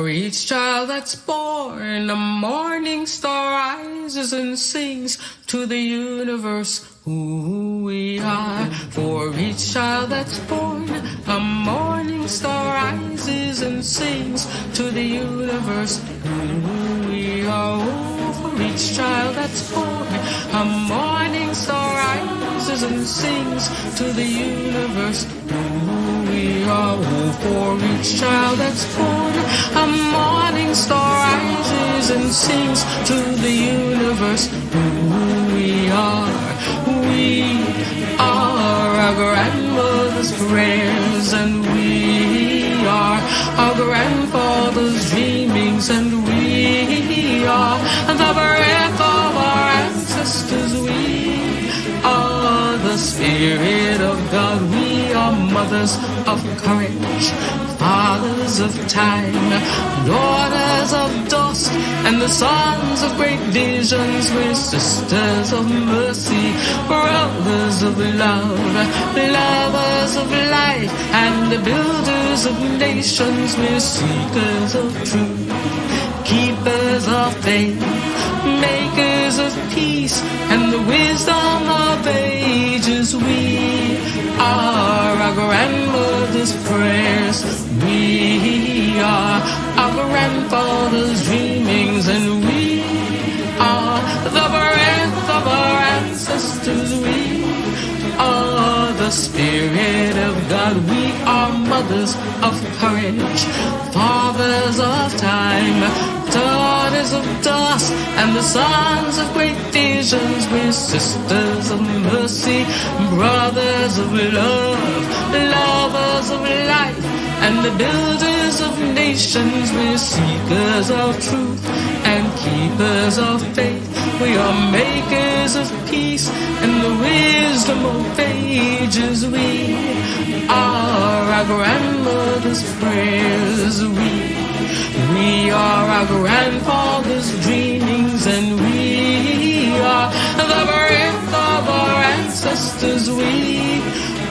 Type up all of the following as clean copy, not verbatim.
For each child that's born, a morning star rises and sings to the universe who we are. For each child that's born, a morning star rises and sings to the universe who we are. Oh, for each child that's born, a morning star rises and sings to the universe who we are. Oh, for each child that's born, a morning star rises and sings to the universe who we are. We are our grandmother's prayers, and we are our grandfather's dreamings, and we are the breath of our ancestors. We are the Spirit of God. We are mothers of courage, fathers of time, daughters of dust, and the sons of great visions. We're sisters of mercy, brothers of love, lovers of life, and the builders of nations. We're seekers of truth, keepers of faith, makers of peace, and the wisdom of ages. We are our grandmother's prayers. We are our grandfather's dreamings, and we are the breath of our ancestors. We are the Spirit of God. We are mothers of courage, fathers of time, daughters of dust, and the sons of great visions. We're sisters of mercy, brothers of love, lovers of life, and the builders of nations. We're seekers of truth and keepers of faith. We are makers of peace and the wisdom of ages. We are our grandmother's prayers. We are our grandfather's dreamings, and we are the breath of our ancestors. We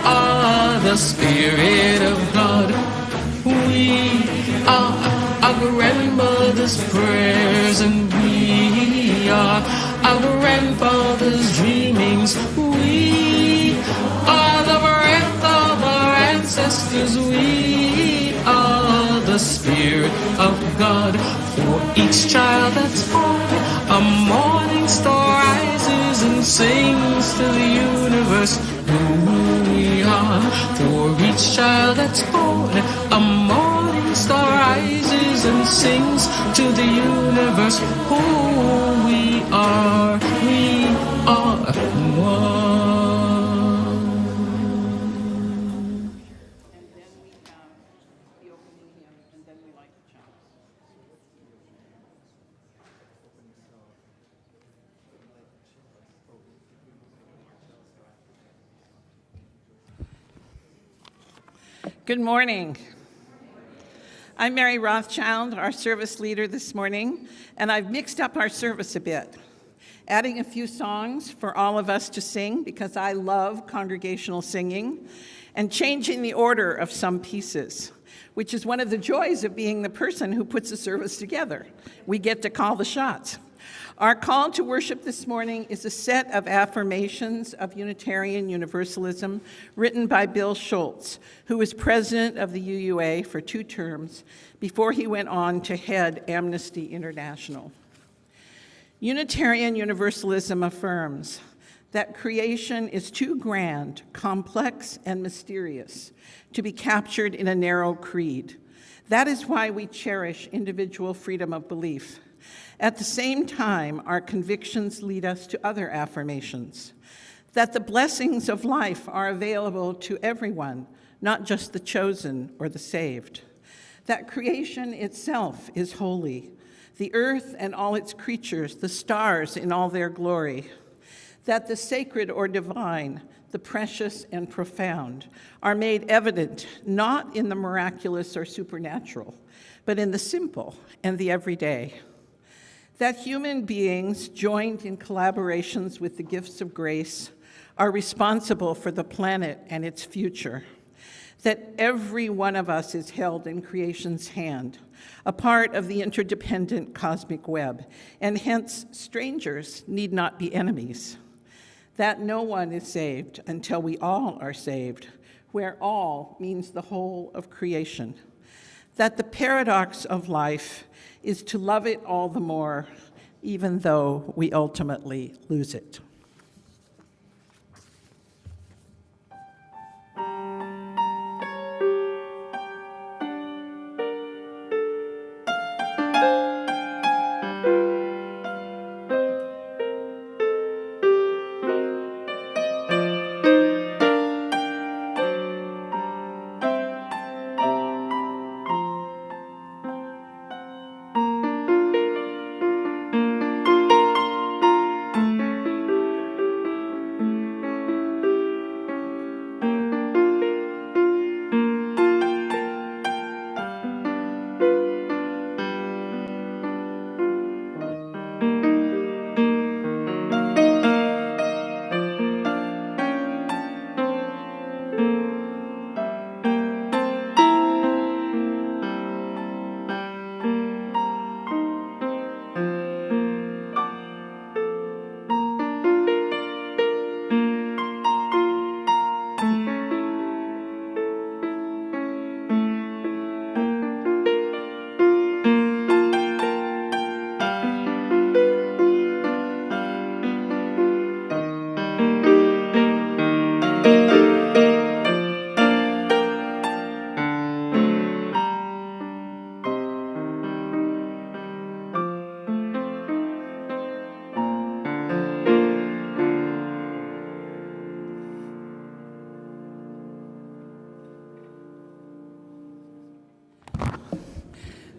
are the Spirit of God. We are our grandmother's prayers, and we are our grandfather's dreamings. We are the breath of our ancestors. We are the Spirit of God. For each child that's born, a morning star rises and sings to the universe who we are. For each child that's born, a morning star rises and sings to the universe who we are. We are one. Good morning. I'm Mary Rothschild, our service leader this morning, and I've mixed up our service a bit, adding a few songs for all of us to sing because I love congregational singing, and changing the order of some pieces, which is one of the joys of being the person who puts a service together. We get to call the shots. Our call to worship this morning is a set of affirmations of Unitarian Universalism written by Bill Schultz, who was president of the UUA for 2 terms before he went on to head Amnesty International. Unitarian Universalism affirms that creation is too grand, complex, and mysterious to be captured in a narrow creed. That is why we cherish individual freedom of belief. At the same time, our convictions lead us to other affirmations, that the blessings of life are available to everyone, not just the chosen or the saved, that creation itself is holy, the earth and all its creatures, the stars in all their glory, that the sacred or divine, the precious and profound, are made evident not in the miraculous or supernatural, but in the simple and the everyday. That human beings, joined in collaborations with the gifts of grace, are responsible for the planet and its future. That every one of us is held in creation's hand, a part of the interdependent cosmic web, and hence strangers need not be enemies. That no one is saved until we all are saved, where all means the whole of creation. That the paradox of life is to love it all the more, even though we ultimately lose it.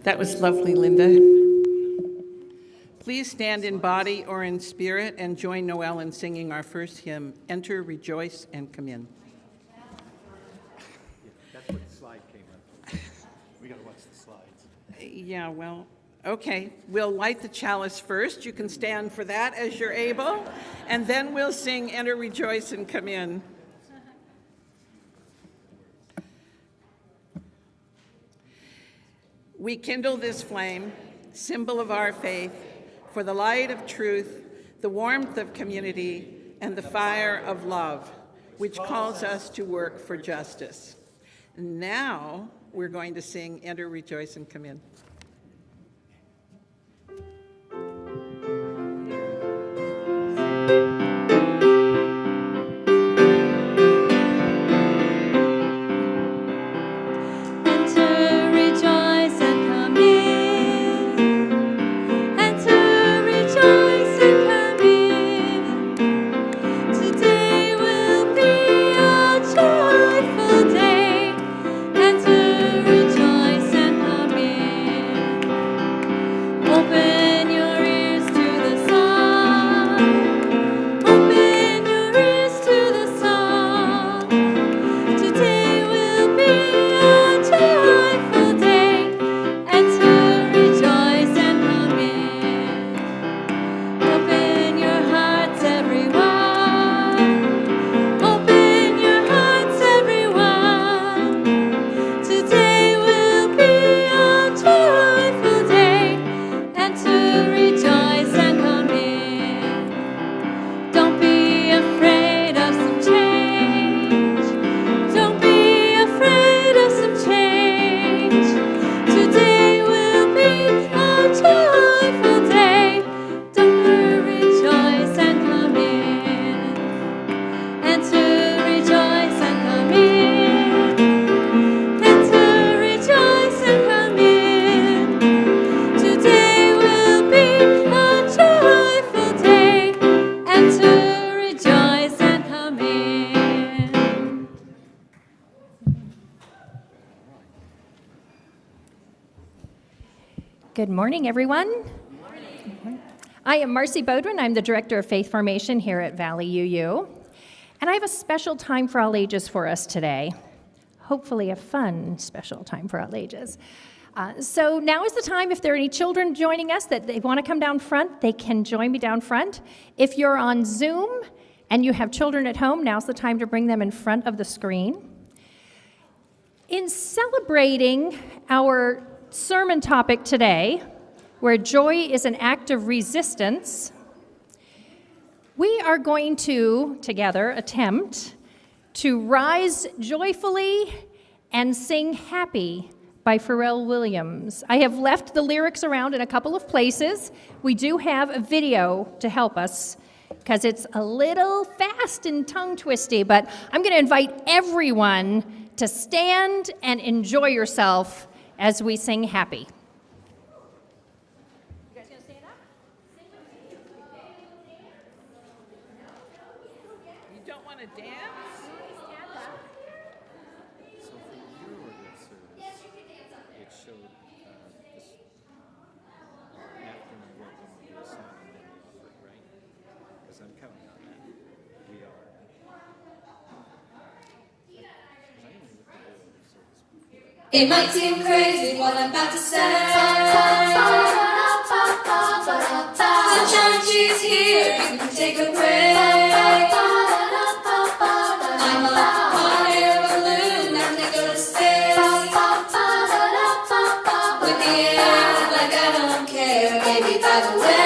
That was lovely, Linda. Please stand in body or in spirit and join Noel in singing our first hymn, Enter, Rejoice, and Come In. That's what the slide came up. We got to watch the slides. Yeah, well, okay. We'll light the chalice first. You can stand for that as you're able. And then we'll sing Enter, Rejoice, and Come In. We kindle this flame, symbol of our faith, for the light of truth, the warmth of community, and the fire of love, which calls us to work for justice. Now we're going to sing Enter, Rejoice, and Come In. Good morning, everyone. Good morning. I am Marcy Beaudoin. I'm the Director of Faith Formation here at Valley UU. And I have a special time for all ages for us today. Hopefully a fun special time for all ages. So now is the time, if there are any children joining us that they want to come down front, they can join me down front. If you're on Zoom and you have children at home, now's the time to bring them in front of the screen. In celebrating our sermon topic today, where joy is an act of resistance, we are going to, together, attempt to rise joyfully and sing Happy by Pharrell Williams. I have left the lyrics around in a couple of places. We do have a video to help us because it's a little fast and tongue-twisty, but I'm going to invite everyone to stand and enjoy yourself as we sing Happy. You guys going to stand up? You don't want to dance? So for your organ service, it showed this after my welcome to the song and then the offering, right? Because I'm counting on that. We are. Because I only looked at the organ service before. It might seem crazy what I'm about to say. Sunshine, she's here, you can take a break. I'm a hot air balloon, now they go to space. With the air, like I don't care, baby, by the way.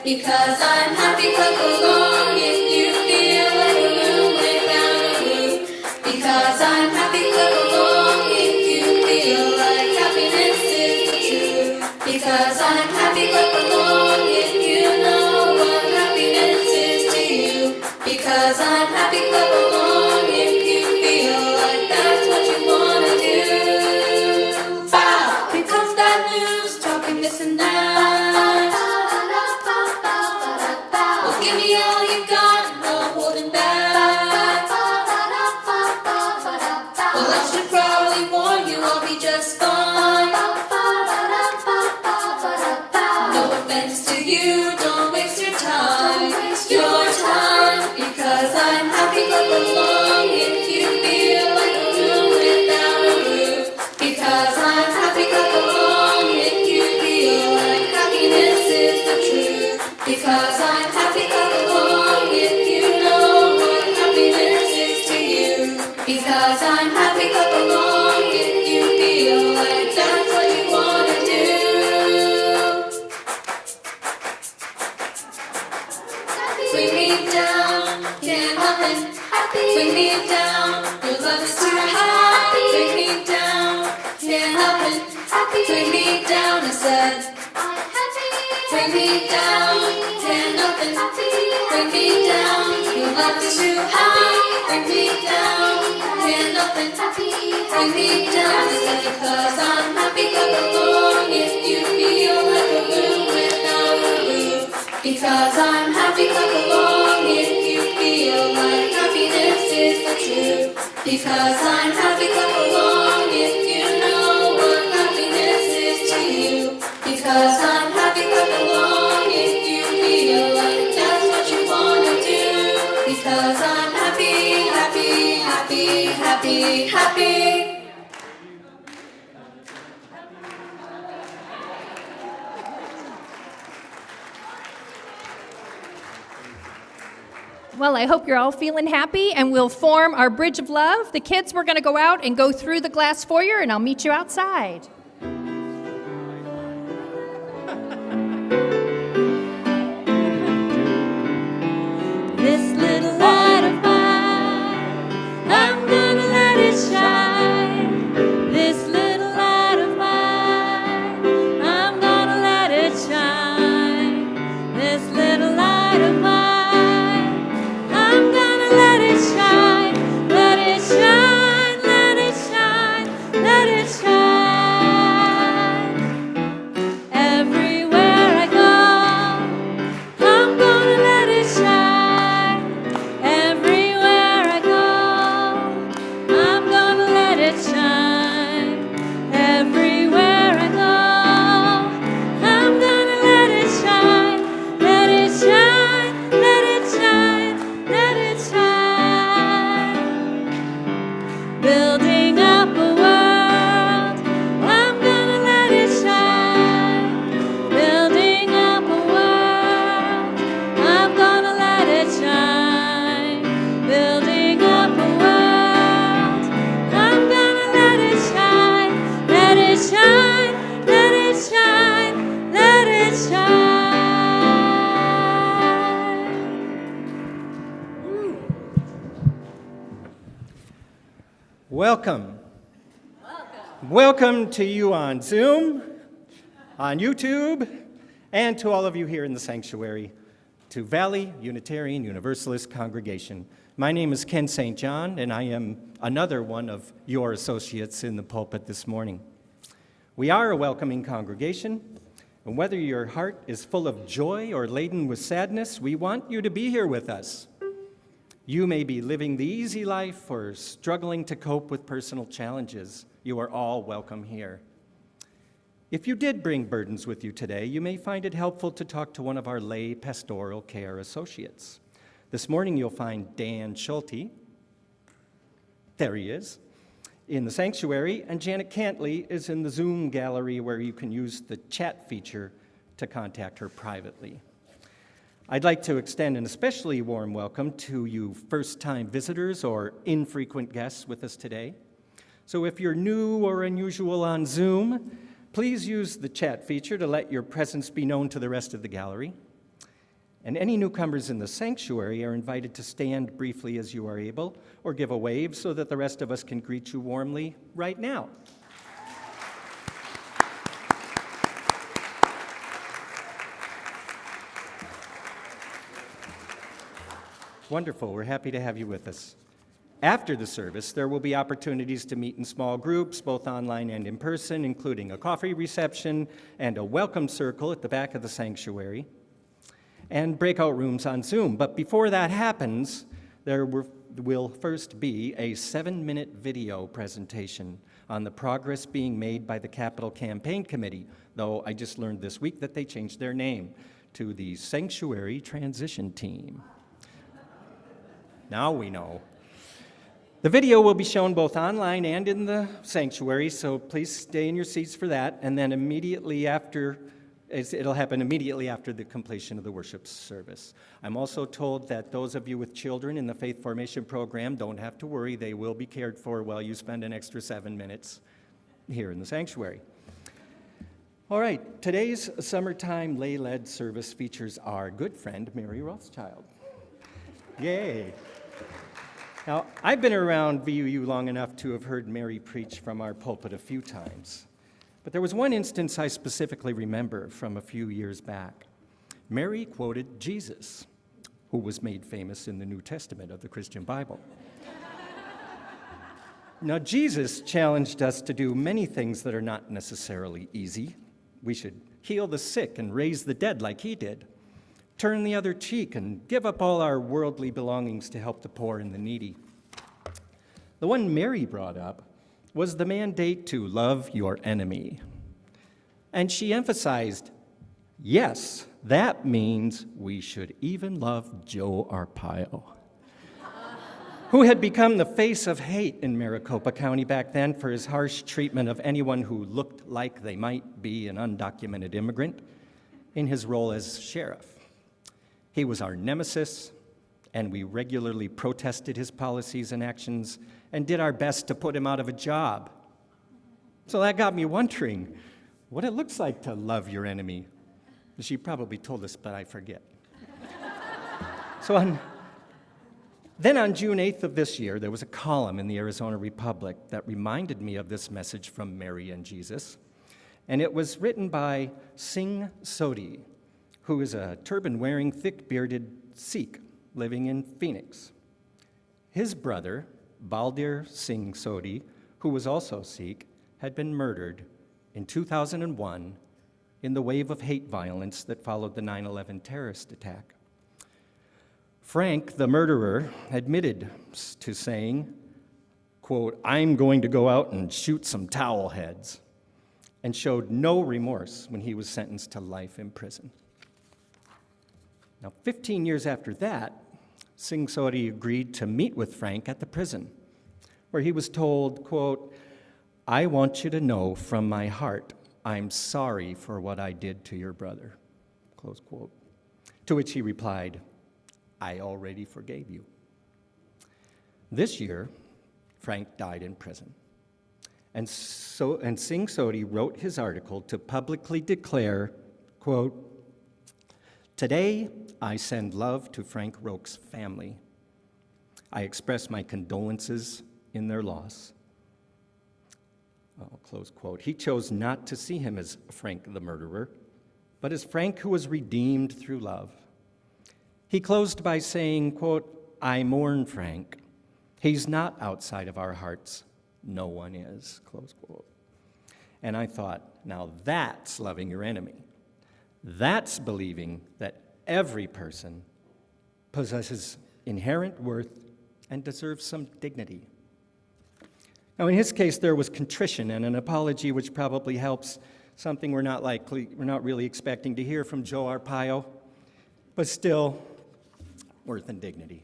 Because I'm happy, clap along if you feel like a room without a roof. Because I'm happy, clap along if you feel like happiness is the truth. Because I'm happy, clap along if you know what happiness is to you. Because I'm happy, clap along if you feel like that's what you wanna do. Bow! Here comes that news, talking this and that. Well, give me all you got, no holding back. Well, I should probably warn you, I'll be just fine. No offense to you, don't waste your time. Because I'm happy, clap along if you feel like a room without a roof. Because I'm happy, clap along if you feel like happiness is the truth. Because I'm happy, clap along if you know what happiness is to you. Because I'm happy, clap along if you feel like that's what you wanna do. Bring me down, can't help it. Bring me down, your love is too high. Bring me down, can't help it. Bring me down, I said. Bring me down, can't help it. Bring me down, your love is too high. Bring me down, can't help it. Bring me down, I said. Because I'm happy, clap along if you feel like a room without a roof. Because I'm happy, clap along if you feel like happiness is the truth. Because I'm happy, clap along if you know what happiness is to you. Because I'm happy, clap along if you feel like that's what you wanna do. Because I'm happy, happy, happy, happy, happy. Well, I hope you're all feeling happy, and we'll form our bridge of love. The kids, we're going to go out and go through the glass foyer, and I'll meet you outside. This little light of mine, I'm gonna let it shine. This little light of mine, I'm gonna let it shine. This little light of mine, I'm gonna let it shine. Let it shine, let it shine, let it shine. Everywhere welcome. Welcome to you on Zoom, on YouTube, and to all of you here in the sanctuary, to Valley Unitarian Universalist Congregation. My name is Ken St. John, and I am another one of your associates in the pulpit this morning. We are a welcoming congregation, and whether your heart is full of joy or laden with sadness, we want you to be here with us. You may be living the easy life or struggling to cope with personal challenges. You are all welcome here. If you did bring burdens with you today, you may find it helpful to talk to one of our lay pastoral care associates. This morning you'll find Dan Schulte, there he is, in the sanctuary, and Janet Cantley is in the Zoom gallery where you can use the chat feature to contact her privately. I'd like to extend an especially warm welcome to you first-time visitors or infrequent guests with us today. So if you're new or unusual on Zoom, please use the chat feature to let your presence be known to the rest of the gallery. And any newcomers in the sanctuary are invited to stand briefly as you are able, or give a wave so that the rest of us can greet you warmly right now. Wonderful. We're happy to have you with us. After the service, there will be opportunities to meet in small groups, both online and in person, including a coffee reception and a welcome circle at the back of the sanctuary, and breakout rooms on Zoom. But before that happens, there will first be a 7-minute video presentation on the progress being made by the Capital Campaign Committee, though I just learned this week that they changed their name to the Sanctuary Transition Team. Now we know. The video will be shown both online and in the sanctuary, so please stay in your seats for that, and then it'll happen immediately after the completion of the worship service. I'm also told that those of you with children in the Faith Formation program don't have to worry. They will be cared for while you spend an extra 7 minutes here in the sanctuary. All right, today's summertime lay-led service features our good friend, Mary Rothschild. Yay. Now, I've been around VUU long enough to have heard Mary preach from our pulpit a few times, but there was one instance I specifically remember from a few years back. Mary quoted Jesus, who was made famous in the New Testament of the Christian Bible. Now, Jesus challenged us to do many things that are not necessarily easy. We should heal the sick and raise the dead like he did, turn the other cheek, and give up all our worldly belongings to help the poor and the needy. The one Mary brought up was the mandate to love your enemy. And she emphasized, yes, that means we should even love Joe Arpaio, who had become the face of hate in Maricopa County back then for his harsh treatment of anyone who looked like they might be an undocumented immigrant in his role as sheriff. He was our nemesis, and we regularly protested his policies and actions and did our best to put him out of a job. So that got me wondering what it looks like to love your enemy. She probably told us, but I forget. Then on June 8th of this year, there was a column in the Arizona Republic that reminded me of this message from Mary and Jesus, and it was written by Singh Sodhi, who is a turban-wearing, thick-bearded Sikh living in Phoenix. His brother, Baldir Singh Sodhi, who was also Sikh, had been murdered in 2001 in the wave of hate violence that followed the 9/11 terrorist attack. Frank, the murderer, admitted to saying, quote, "I'm going to go out and shoot some towel heads," and showed no remorse when he was sentenced to life in prison. Now, 15 years after that, Singh Sodhi agreed to meet with Frank at the prison, where he was told, quote, "I want you to know from my heart, I'm sorry for what I did to your brother," close quote. To which he replied, "I already forgave you." This year, Frank died in prison. And Singh Sodhi wrote his article to publicly declare, quote, "Today, I send love to Frank Roque's family. I express my condolences in their loss. close quote. He chose not to see him as Frank the murderer, but as Frank who was redeemed through love. He closed by saying, quote, I mourn Frank. He's not outside of our hearts. No one is, close quote. And I thought, now that's loving your enemy. That's believing that every person possesses inherent worth and deserves some dignity. Now, in his case, there was contrition and an apology, which probably helps, something we're not really expecting to hear from Joe Arpaio, but still, worth and dignity.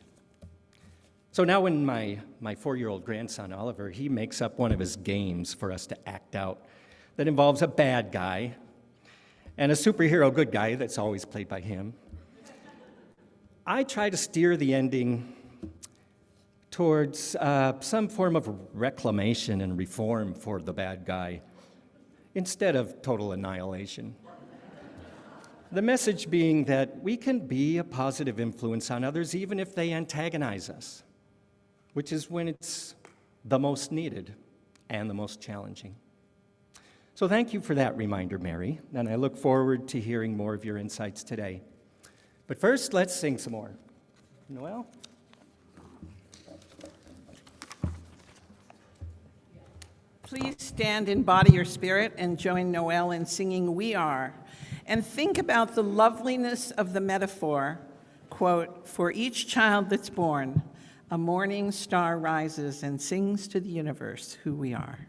So now when my 4-year-old grandson, Oliver, he makes up one of his games for us to act out that involves a bad guy and a superhero good guy that's always played by him, I try to steer the ending towards some form of reclamation and reform for the bad guy instead of total annihilation. The message being that we can be a positive influence on others even if they antagonize us, which is when it's the most needed and the most challenging. So thank you for that reminder, Mary, and I look forward to hearing more of your insights today. But first, let's sing some more. Noel? Please stand in body or spirit and join Noel in singing We Are. And think about the loveliness of the metaphor, quote, for each child that's born, a morning star rises and sings to the universe who we are.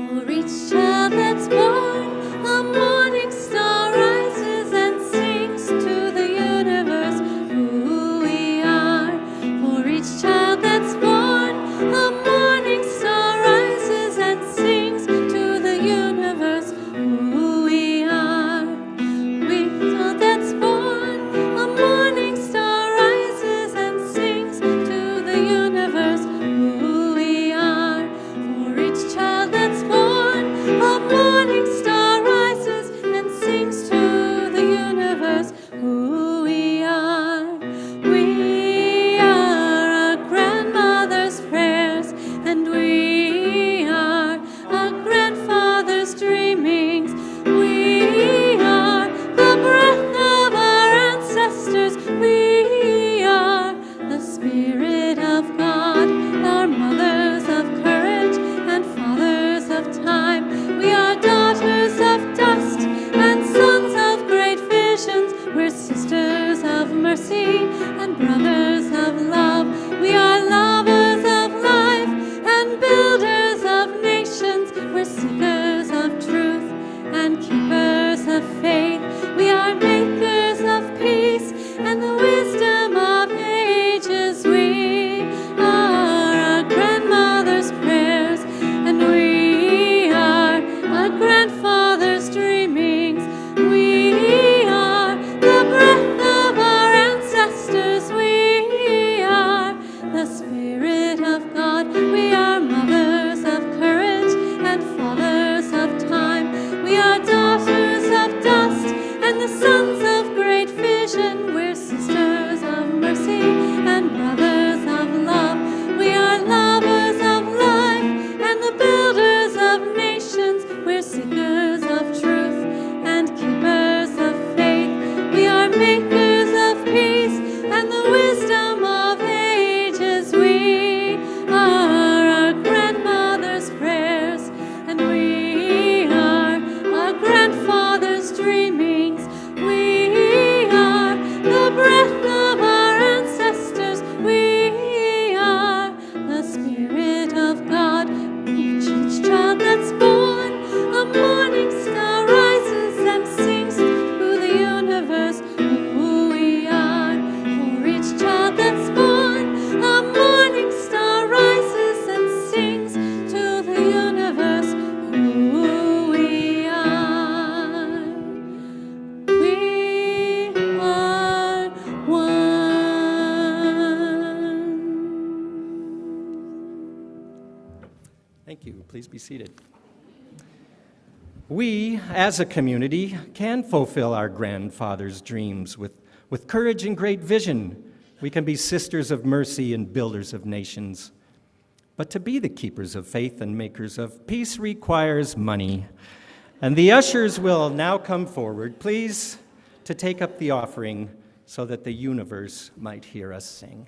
For each child that's born, a morning star rises and sings to the universe who we are. For each child that's born, a morning star rises and sings to the universe who we are. Each child that's born, a morning star rises and sings to the universe who we are. For each child that's born, a morning star rises and sings to the universe who we are. We are our grandmother's prayers, and we are our grandfather's dreamings. We are the breath of our ancestors. We are the Spirit of God, our mothers of courage and fathers of time. We are daughters of dust and sons of great visions. We're sisters of mercy and brothers of love. We are lovers of life and builders of nations. We're seekers of truth and keepers of faith. We are makers of peace and the wisdom of ages. We are our grandmother's prayers, and we are our grandfather's dreamings. We are the breath of our ancestors. We are the Spirit of God. We are mothers of courage and fathers of time. We are daughters of dust and the sons of great vision. We're sisters of mercy and brothers of love. We are lovers of life and the builders of nations. We're seekers of truth and keepers of faith. We are makers of peace and the wisdom of ages. We are our grandmother's prayers, and we are our grandfather's dreamings. We are the breath of our ancestors. We are the Spirit of God. Each child that's born, a morning star rises and sings to the universe who we are. For each child that's born, a morning star rises and sings to the universe who we are. We are one. Thank you. Please be seated. We, as a community, can fulfill our grandfathers' dreams with courage and great vision. We can be sisters of mercy and builders of nations. But to be the keepers of faith and makers of peace requires money. And the ushers will now come forward, please, to take up the offering so that the universe might hear us sing.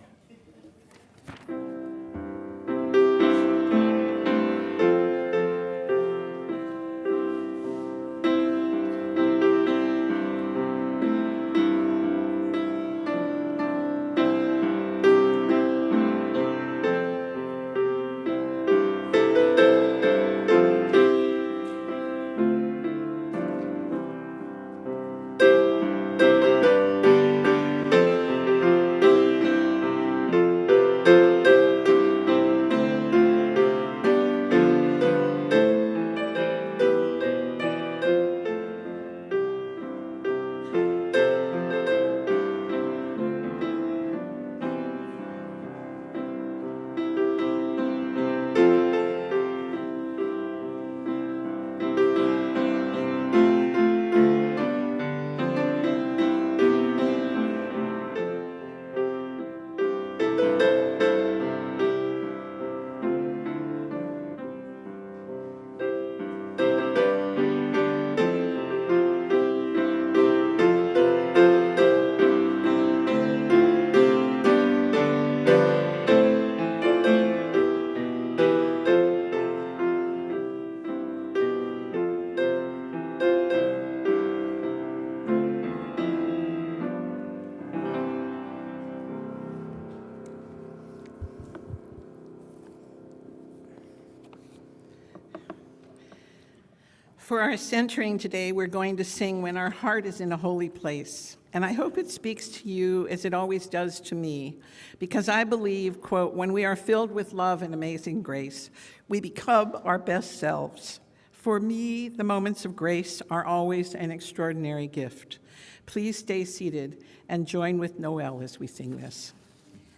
For our centering today, we're going to sing When Our Heart is in a Holy Place. And I hope it speaks to you as it always does to me, because I believe, quote, when we are filled with love and amazing grace, we become our best selves. For me, the moments of grace are always an extraordinary gift. Please stay seated and join with Noel as we sing this.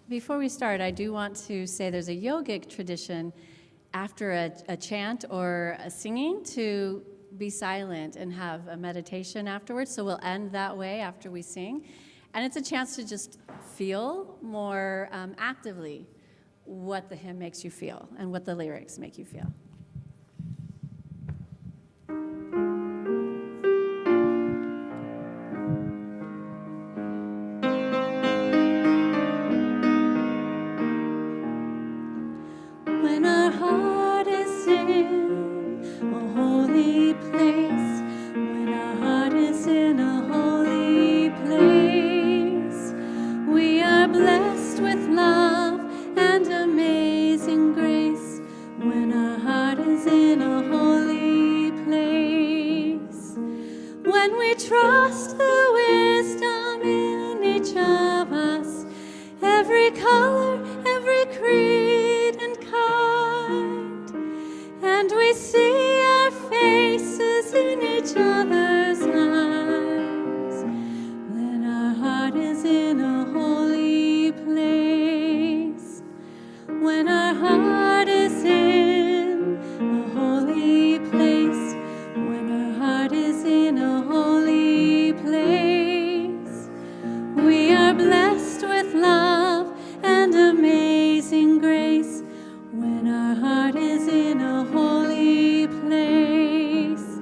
Before we start, I do want to say there's a yogic tradition after a chant or a singing to be silent and have a meditation afterwards. So we'll end that way after we sing. And it's a chance to just feel more actively what the hymn makes you feel and what the lyrics make you feel. When our heart is in a holy place, when our heart is in a holy place, we are blessed with love and amazing grace. When our heart is in a holy place, when we trust the wisdom in each of us, every color, every creed and kind, and we see our faces in each other's eyes, when our heart is in a holy place, when our heart is in a holy place, when our heart is in a holy place, we are blessed with love and amazing grace. When our heart is in a holy place,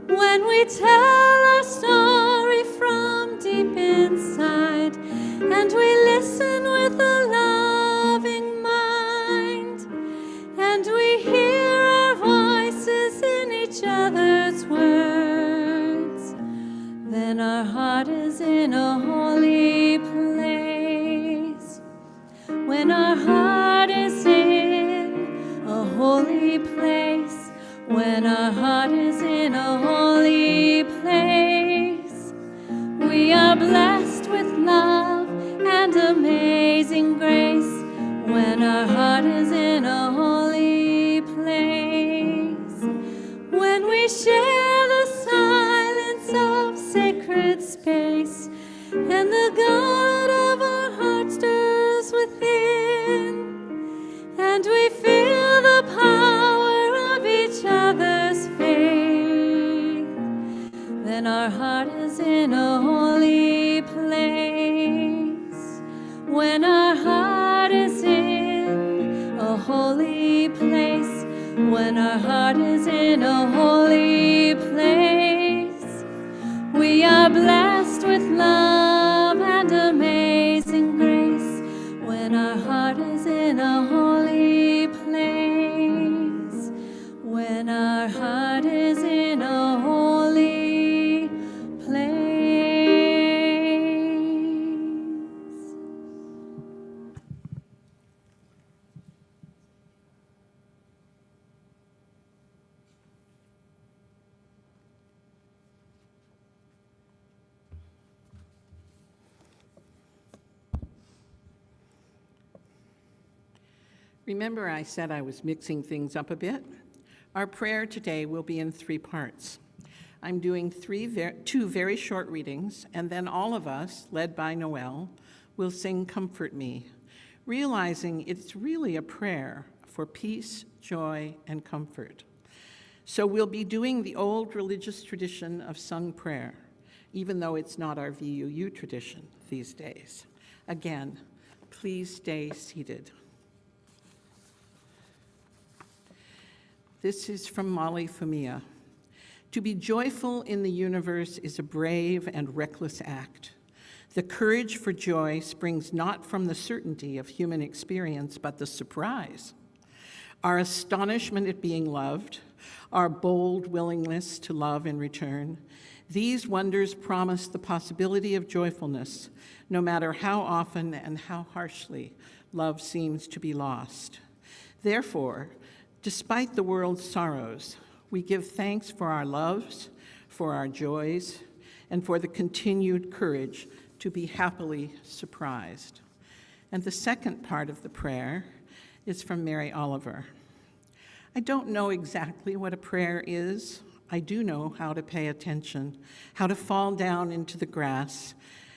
when we tell our story from deep inside, and we listen with a loving mind, and we hear our voices in each other's words, then our heart is in a holy place. When our heart is in a holy place, when our heart is in a holy place, we are blessed with love and amazing grace. When our heart is in a holy place, when we share the silence of sacred space, and the God of our heart stirs within, Remember, I said I was mixing things up a bit? Our prayer today will be in 3 parts. I'm doing 2 very short readings, and then all of us, led by Noel, will sing Comfort Me, realizing it's really a prayer for peace, joy, and comfort. So we'll be doing the old religious tradition of sung prayer, even though it's not our VUU tradition these days. Again, please stay seated. This is from Molly Fumia. To be joyful in the universe is a brave and reckless act. The courage for joy springs not from the certainty of human experience, but the surprise. Our astonishment at being loved, our bold willingness to love in return, these wonders promise the possibility of joyfulness, no matter how often and how harshly love seems to be lost. Therefore, despite the world's sorrows, we give thanks for our loves, for our joys, and for the continued courage to be happily surprised. And the second part of the prayer is from Mary Oliver. I don't know exactly what a prayer is. I do know how to pay attention, how to fall down into the grass,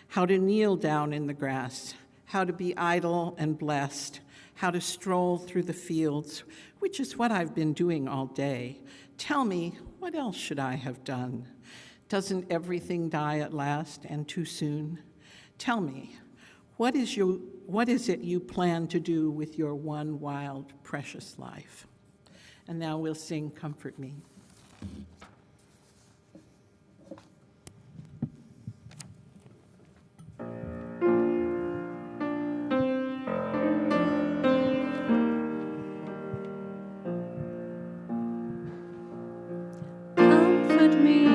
how to kneel down in the grass, how to be idle and blessed, how to stroll through the fields, which is what I've been doing all day. Tell me, what else should I have done? Doesn't everything die at last and too soon? Tell me, what is it you plan to do with your one wild, precious life? And now we'll sing Comfort Me. Comfort me,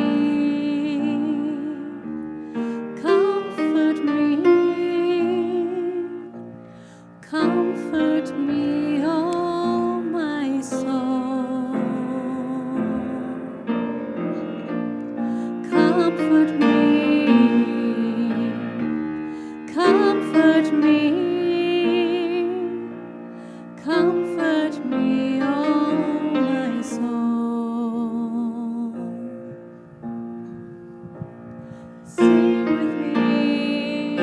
comfort me, comfort me, oh my soul. Comfort me, comfort me, comfort me, oh my soul. Sing with me,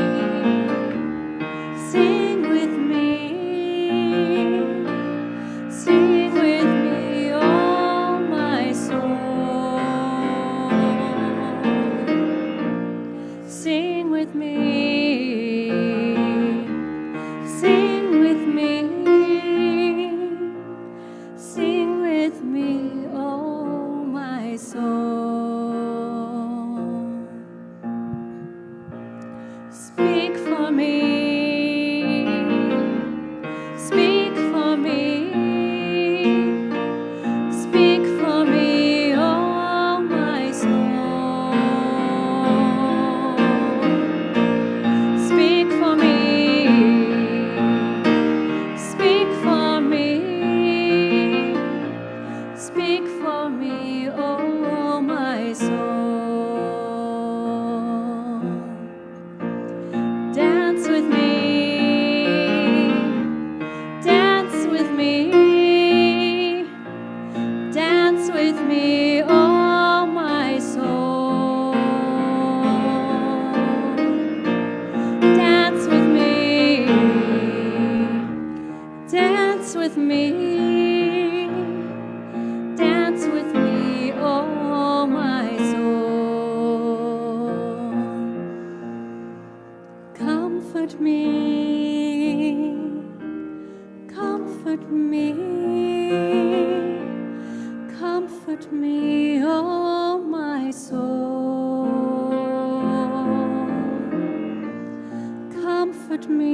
sing with me, sing with me, oh my soul. Sing with me, sing with me, sing with me, oh my soul. Speak for me, speak for me, speak for me, oh my soul. Speak for me, speak for me, speak for me, oh my soul. Dance with me, dance with me, dance with me, oh my soul. Dance with me, dance with me, dance with me, oh my soul. Comfort me, comfort me, comfort me, oh my soul. Comfort me,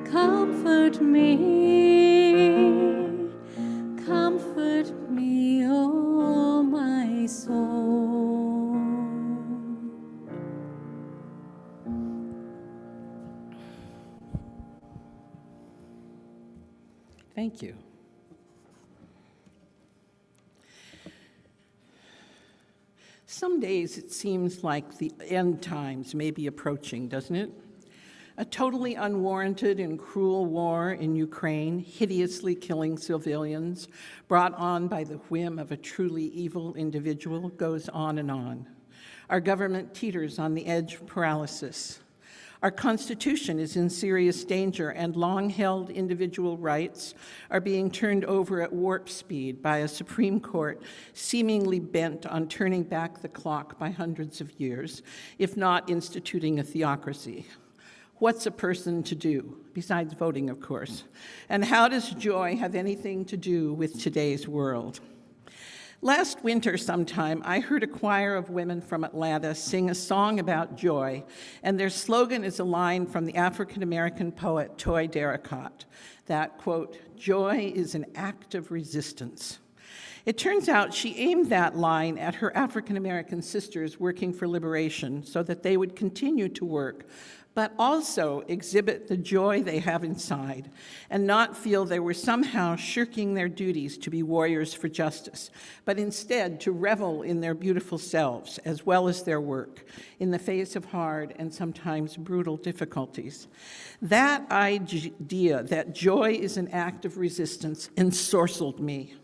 comfort me, comfort me, oh my soul. Thank you. Some days it seems like the end times may be approaching, doesn't it? A totally unwarranted and cruel war in Ukraine, hideously killing civilians, brought on by the whim of a truly evil individual, goes on and on. Our government teeters on the edge of paralysis. Our Constitution is in serious danger, and long-held individual rights are being turned over at warp speed by a Supreme Court seemingly bent on turning back the clock by hundreds of years, if not instituting a theocracy. What's a person to do, besides voting, of course? And how does joy have anything to do with today's world? Last winter sometime, I heard a choir of women from Atlanta sing a song about joy, and their slogan is a line from the African-American poet Toy Derricott, that, quote, "Joy is an act of resistance." It turns out she aimed that line at her African-American sisters working for liberation so that they would continue to work, but also exhibit the joy they have inside and not feel they were somehow shirking their duties to be warriors for justice, but instead to revel in their beautiful selves as well as their work in the face of hard and sometimes brutal difficulties. That idea that joy is an act of resistance ensorcelled me.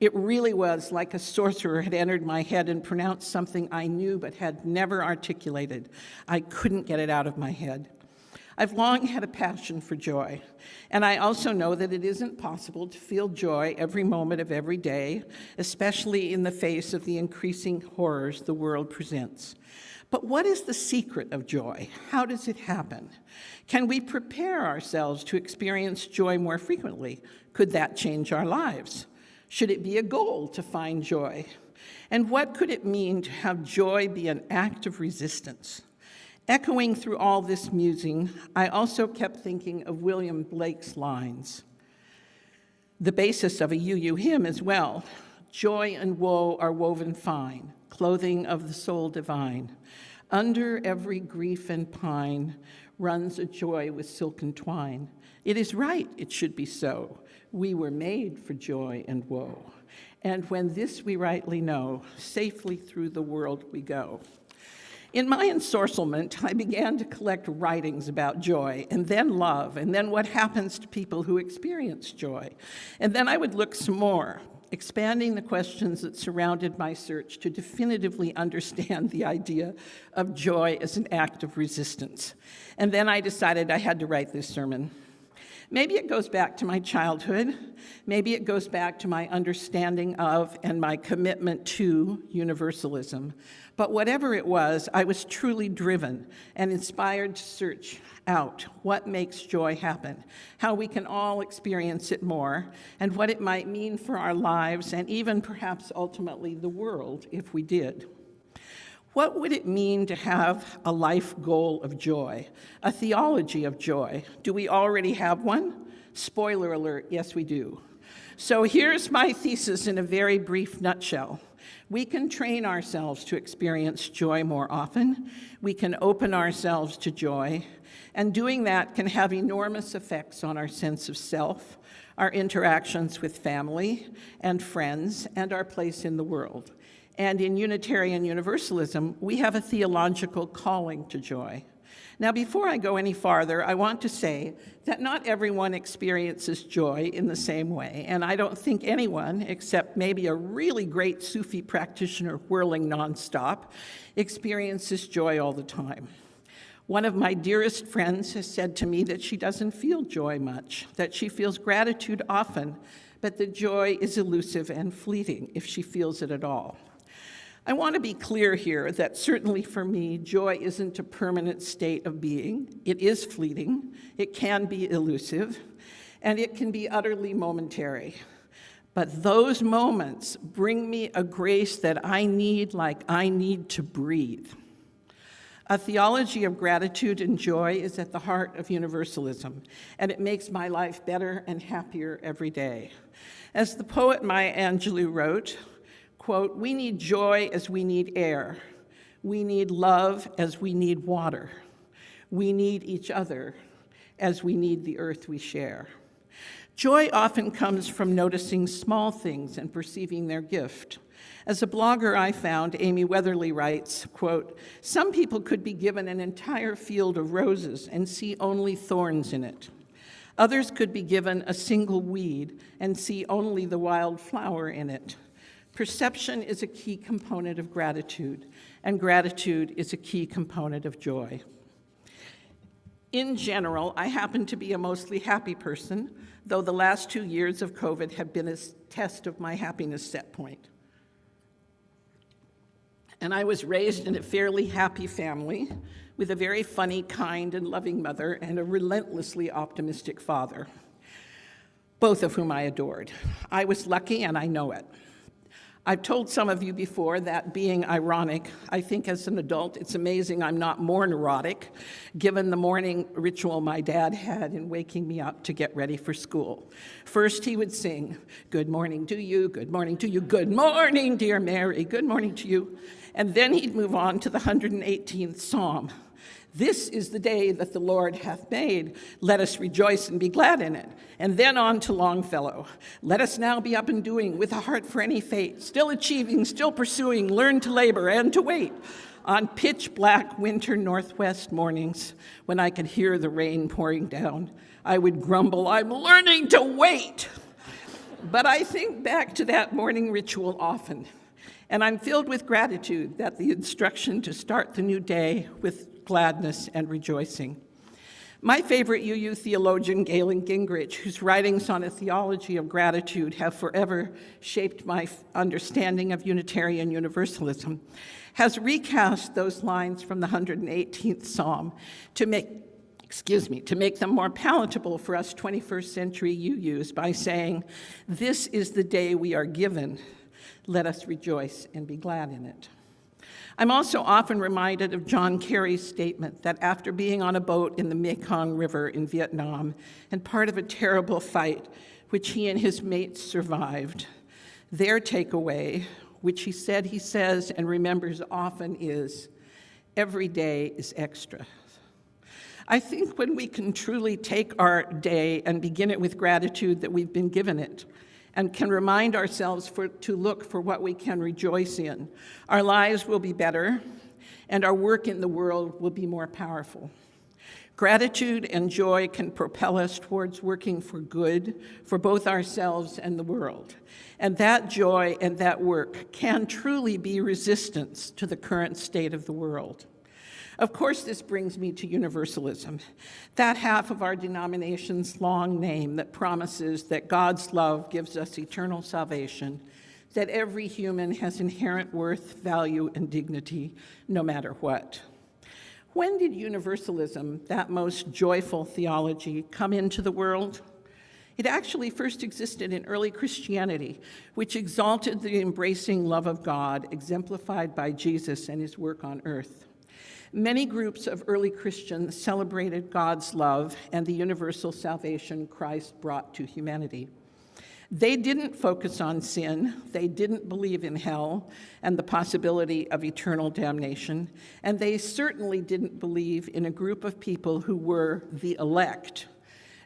It really was like a sorcerer had entered my head and pronounced something I knew but had never articulated. I couldn't get it out of my head. I've long had a passion for joy, and I also know that it isn't possible to feel joy every moment of every day, especially in the face of the increasing horrors the world presents. But what is the secret of joy? How does it happen? Can we prepare ourselves to experience joy more frequently? Could that change our lives? Should it be a goal to find joy? And what could it mean to have joy be an act of resistance? Echoing through all this musing, I also kept thinking of William Blake's lines, the basis of a UU hymn as well. Joy and woe are woven fine, clothing of the soul divine. Under every grief and pine runs a joy with silken twine. It is right, it should be so. We were made for joy and woe. And when this we rightly know, safely through the world we go. In my ensorcelment, I began to collect writings about joy, and then love, and then what happens to people who experience joy. And then I would look some more, expanding the questions that surrounded my search to definitively understand the idea of joy as an act of resistance. And then I decided I had to write this sermon. Maybe it goes back to my childhood. Maybe it goes back to my understanding of and my commitment to universalism. But whatever it was, I was truly driven and inspired to search out what makes joy happen, how we can all experience it more, and what it might mean for our lives and even perhaps ultimately the world if we did. What would it mean to have a life goal of joy, a theology of joy? Do we already have one? Spoiler alert, yes we do. So here's my thesis in a very brief nutshell. We can train ourselves to experience joy more often. We can open ourselves to joy. And doing that can have enormous effects on our sense of self, our interactions with family and friends, and our place in the world. And in Unitarian Universalism, we have a theological calling to joy. Now, before I go any farther, I want to say that not everyone experiences joy in the same way, and I don't think anyone, except maybe a really great Sufi practitioner whirling nonstop, experiences joy all the time. One of my dearest friends has said to me that she doesn't feel joy much, that she feels gratitude often, but that joy is elusive and fleeting if she feels it at all. I want to be clear here that certainly for me, joy isn't a permanent state of being. It is fleeting, it can be elusive, and it can be utterly momentary. But those moments bring me a grace that I need like I need to breathe. A theology of gratitude and joy is at the heart of universalism, and it makes my life better and happier every day. As the poet Maya Angelou wrote, quote, "We need joy as we need air. We need love as we need water. We need each other as we need the earth we share." Joy often comes from noticing small things and perceiving their gift. As a blogger I found, Amy Weatherly writes, quote, "Some people could be given an entire field of roses and see only thorns in it. Others could be given a single weed and see only the wild flower in it. Perception is a key component of gratitude, and gratitude is a key component of joy." In general, I happen to be a mostly happy person, though the last 2 years of COVID have been a test of my happiness set point. And I was raised in a fairly happy family with a very funny, kind, and loving mother and a relentlessly optimistic father, both of whom I adored. I was lucky, and I know it. I've told some of you before that, being ironic, I think as an adult it's amazing I'm not more neurotic, given the morning ritual my dad had in waking me up to get ready for school. First he would sing, "Good morning to you, good morning to you, good morning, dear Mary, good morning to you." And then he'd move on to the 118th Psalm. "This is the day that the Lord hath made. Let us rejoice and be glad in it." And then on to Longfellow. "Let us now be up and doing, with a heart for any fate, still achieving, still pursuing, learn to labor and to wait. On pitch black winter northwest mornings, when I could hear the rain pouring down, I would grumble, 'I'm learning to wait.' But I think back to that morning ritual often, and I'm filled with gratitude that the instruction to start the new day with gladness and rejoicing. My favorite UU theologian, Galen Gingrich, whose writings on a theology of gratitude have forever shaped my understanding of Unitarian Universalism, has recast those lines from the 118th Psalm to make them more palatable for us 21st century UUs by saying, "This is the day we are given. Let us rejoice and be glad in it." I'm also often reminded of John Kerry's statement that after being on a boat in the Mekong River in Vietnam and part of a terrible fight, which he and his mates survived, their takeaway, which he says and remembers often, is, "Every day is extra." I think when we can truly take our day and begin it with gratitude that we've been given it, and can remind ourselves to look for what we can rejoice in, our lives will be better, and our work in the world will be more powerful. Gratitude and joy can propel us towards working for good for both ourselves and the world. And that joy and that work can truly be resistance to the current state of the world. Of course, this brings me to universalism, that half of our denomination's long name that promises that God's love gives us eternal salvation, that every human has inherent worth, value, and dignity, no matter what. When did universalism, that most joyful theology, come into the world? It actually first existed in early Christianity, which exalted the embracing love of God, exemplified by Jesus and his work on earth. Many groups of early Christians celebrated God's love and the universal salvation Christ brought to humanity. They didn't focus on sin, they didn't believe in hell and the possibility of eternal damnation, and they certainly didn't believe in a group of people who were the elect,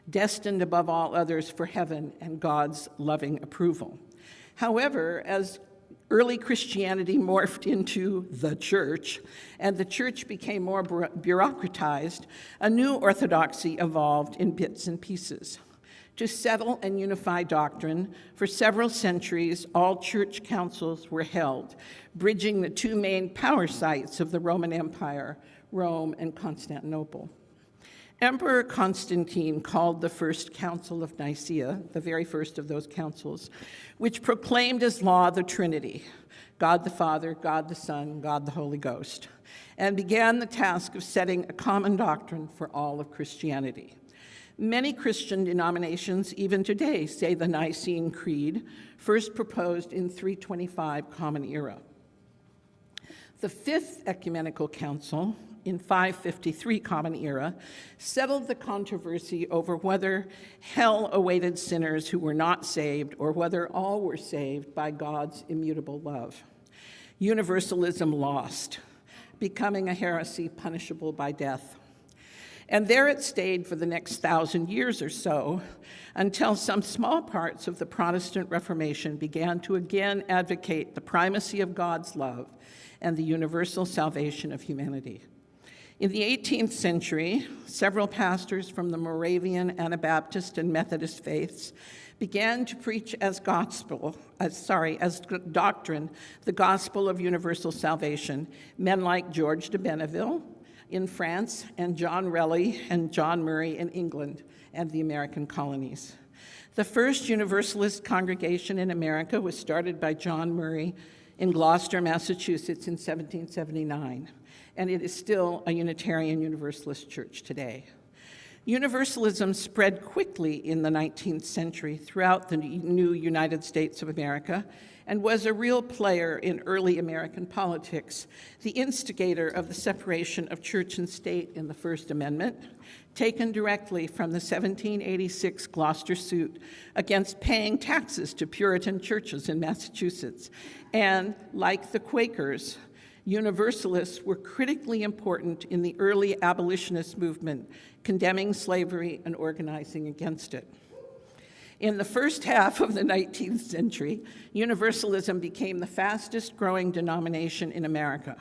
destined above all others for heaven and God's loving approval. However, as early Christianity morphed into the church, and the church became more bureaucratized, a new orthodoxy evolved in bits and pieces. To settle and unify doctrine, for several centuries, all church councils were held, bridging the two main power sites of the Roman Empire, Rome and Constantinople. Emperor Constantine called the First Council of Nicaea, the very first of those councils, which proclaimed as law the Trinity, God the Father, God the Son, God the Holy Ghost, and began the task of setting a common doctrine for all of Christianity. Many Christian denominations, even today, say the Nicene Creed, first proposed in 325 Common Era. The Fifth Ecumenical Council, in 553 Common Era, settled the controversy over whether hell awaited sinners who were not saved or whether all were saved by God's immutable love. Universalism lost, becoming a heresy punishable by death. And there it stayed for the next 1,000 years or so, until some small parts of the Protestant Reformation began to again advocate the primacy of God's love and the universal salvation of humanity. In the 18th century, several pastors from the Moravian, Anabaptist, and Methodist faiths began to preach as doctrine, the gospel of universal salvation. Men like George de Benneville in France, and John Relly and John Murray in England and the American colonies. The first Universalist congregation in America was started by John Murray in Gloucester, Massachusetts in 1779, and it is still a Unitarian Universalist church today. Universalism spread quickly in the 19th century throughout the new United States of America and was a real player in early American politics, the instigator of the separation of church and state in the First Amendment, taken directly from the 1786 Gloucester suit against paying taxes to Puritan churches in Massachusetts. And like the Quakers, Universalists were critically important in the early abolitionist movement, condemning slavery and organizing against it. In the first half of the 19th century, Universalism became the fastest growing denomination in America,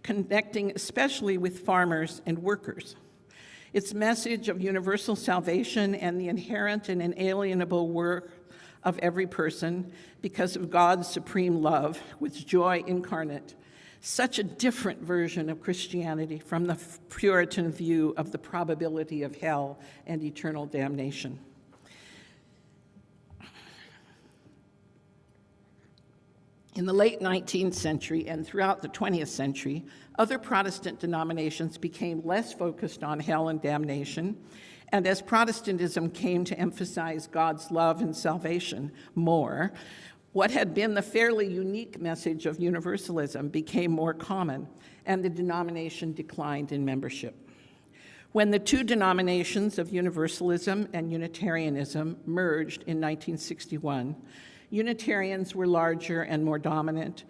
connecting especially with farmers and workers. Its message of universal salvation and the inherent and inalienable worth of every person because of God's supreme love with joy incarnate, such a different version of Christianity from the Puritan view of the probability of hell and eternal damnation. In the late 19th century and throughout the 20th century, other Protestant denominations became less focused on hell and damnation, and as Protestantism came to emphasize God's love and salvation more, what had been the fairly unique message of Universalism became more common, and the denomination declined in membership. When the two denominations of Universalism and Unitarianism merged in 1961, Unitarians were larger and more dominant,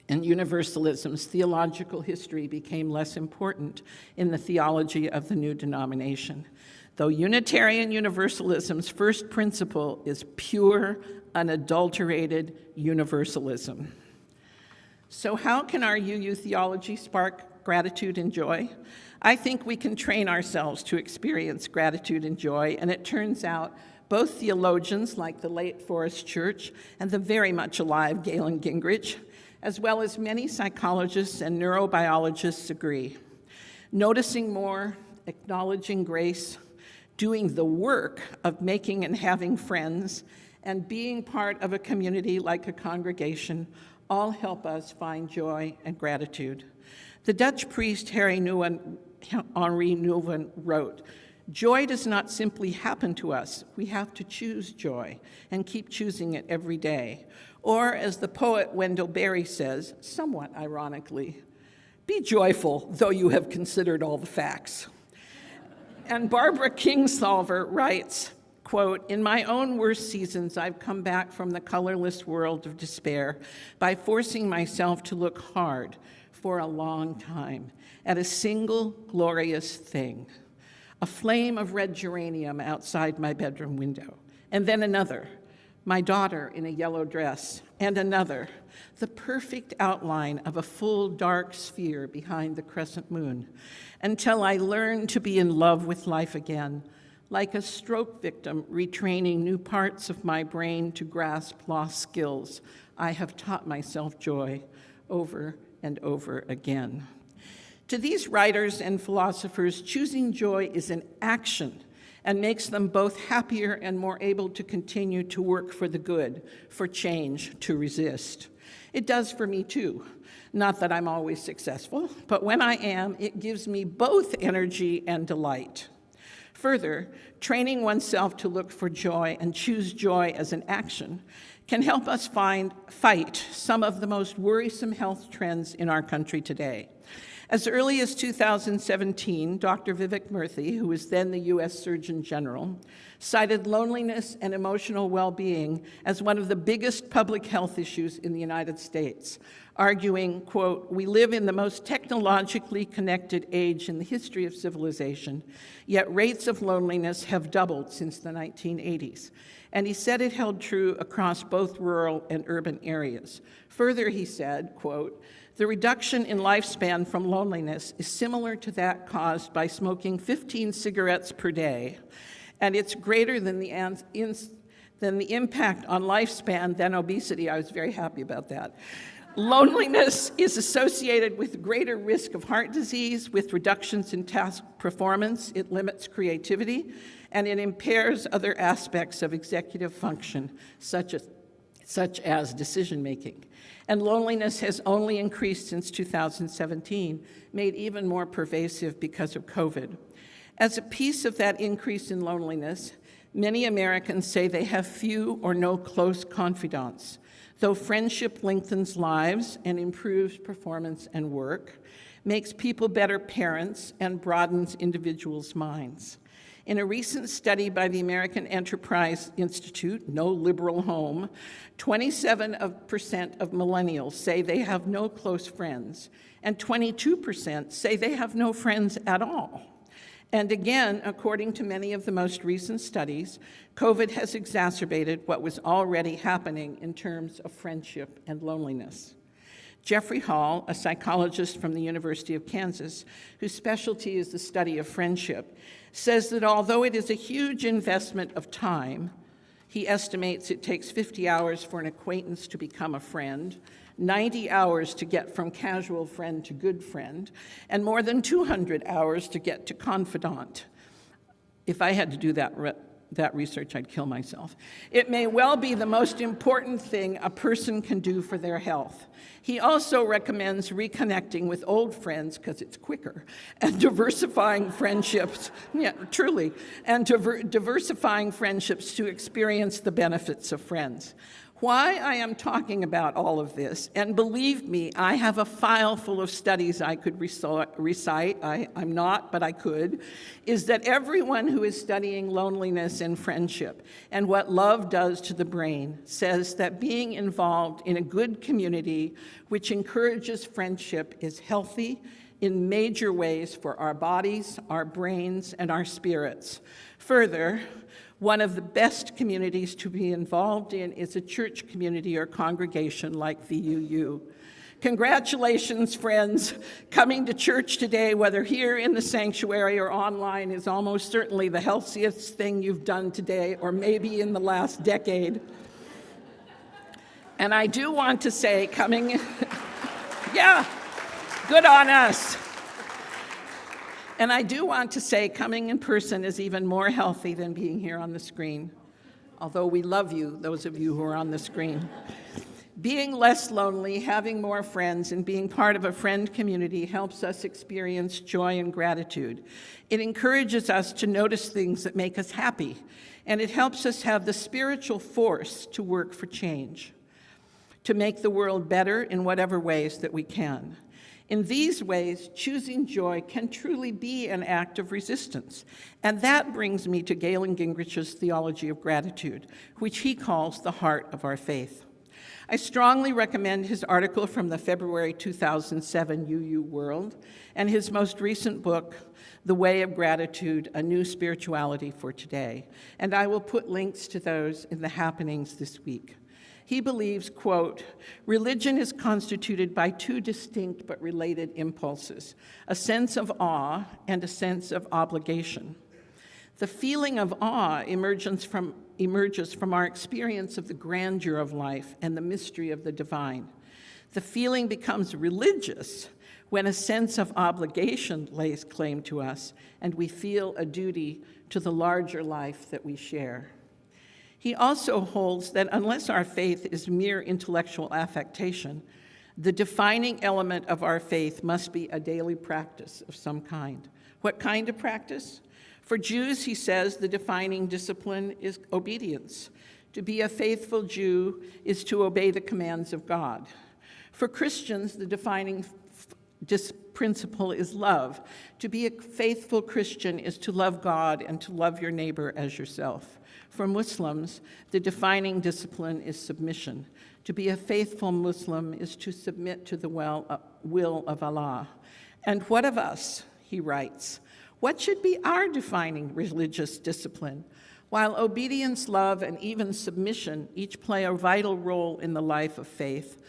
and Universalism's theological history became less important in the theology of the new denomination, though Unitarian Universalism's first principle is pure, unadulterated universalism. So how can our UU theology spark gratitude and joy? I think we can train ourselves to experience gratitude and joy, and it turns out both theologians like the late Forrest Church and the very much alive Galen Gingrich, as well as many psychologists and neurobiologists agree. Noticing more, acknowledging grace, doing the work of making and having friends, and being part of a community like a congregation all help us find joy and gratitude. The Dutch priest Henri Nouwen wrote, "Joy does not simply happen to us. We have to choose joy and keep choosing it every day." Or, as the poet Wendell Berry says, somewhat ironically, "Be joyful, though you have considered all the facts." And Barbara Kingsolver writes, quote, "In my own worst seasons, I've come back from the colorless world of despair by forcing myself to look hard for a long time at a single glorious thing. A flame of red geranium outside my bedroom window, and then another, my daughter in a yellow dress, and another, the perfect outline of a full dark sphere behind the crescent moon, until I learned to be in love with life again, like a stroke victim retraining new parts of my brain to grasp lost skills. I have taught myself joy over and over again." To these writers and philosophers, choosing joy is an action and makes them both happier and more able to continue to work for the good, for change, to resist. It does for me too. Not that I'm always successful, but when I am, it gives me both energy and delight. Further, training oneself to look for joy and choose joy as an action can help us fight some of the most worrisome health trends in our country today. As early as 2017, Dr. Vivek Murthy, who was then the U.S. Surgeon General, cited loneliness and emotional well-being as one of the biggest public health issues in the United States, arguing, quote, "We live in the most technologically connected age in the history of civilization, yet rates of loneliness have doubled since the 1980s." And he said it held true across both rural and urban areas. Further, he said, quote, "The reduction in lifespan from loneliness is similar to that caused by smoking 15 cigarettes per day, and it's greater than the impact on lifespan than obesity." I was very happy about that. "Loneliness is associated with greater risk of heart disease, with reductions in task performance. It limits creativity, and it impairs other aspects of executive function, such as decision-making. And loneliness has only increased since 2017, made even more pervasive because of COVID. As a piece of that increase in loneliness, many Americans say they have few or no close confidants. Though friendship lengthens lives and improves performance and work, makes people better parents, and broadens individuals' minds. In a recent study by the American Enterprise Institute, No Liberal Home, 27% of millennials say they have no close friends, and 22% say they have no friends at all. And again, according to many of the most recent studies, COVID has exacerbated what was already happening in terms of friendship and loneliness. Jeffrey Hall, a psychologist from the University of Kansas, whose specialty is the study of friendship, says that although it is a huge investment of time, he estimates it takes 50 hours for an acquaintance to become a friend, 90 hours to get from casual friend to good friend, and more than 200 hours to get to confidant. If I had to do that research, I'd kill myself. It may well be the most important thing a person can do for their health. He also recommends reconnecting with old friends because it's quicker, and diversifying friendships, diversifying friendships to experience the benefits of friends. Why I am talking about all of this, and believe me, I have a file full of studies I could recite, I'm not, but I could, is that everyone who is studying loneliness and friendship and what love does to the brain says that being involved in a good community which encourages friendship is healthy in major ways for our bodies, our brains, and our spirits. Further, one of the best communities to be involved in is a church community or congregation like VUU. Congratulations, friends. Coming to church today, whether here in the sanctuary or online, is almost certainly the healthiest thing you've done today, or maybe in the last decade. And I do want to say, yeah, good on us. And I do want to say coming in person is even more healthy than being here on the screen, although we love you, those of you who are on the screen. Being less lonely, having more friends, and being part of a friend community helps us experience joy and gratitude. It encourages us to notice things that make us happy, and it helps us have the spiritual force to work for change, to make the world better in whatever ways that we can. In these ways, choosing joy can truly be an act of resistance. And that brings me to Galen Gingrich's theology of gratitude, which he calls the heart of our faith. I strongly recommend his article from the February 2007 UU World and his most recent book, The Way of Gratitude, A New Spirituality for Today. And I will put links to those in the happenings this week. He believes, quote, religion is constituted by two distinct but related impulses, a sense of awe and a sense of obligation. The feeling of awe emerges from our experience of the grandeur of life and the mystery of the divine. The feeling becomes religious when a sense of obligation lays claim to us and we feel a duty to the larger life that we share. He also holds that unless our faith is mere intellectual affectation, the defining element of our faith must be a daily practice of some kind. What kind of practice? For Jews, he says, the defining discipline is obedience. To be a faithful Jew is to obey the commands of God. For Christians, the defining principle is love. To be a faithful Christian is to love God and to love your neighbor as yourself. For Muslims, the defining discipline is submission. To be a faithful Muslim is to submit to the will of Allah. And what of us, he writes? What should be our defining religious discipline? While obedience, love, and even submission each play a vital role in the life of faith,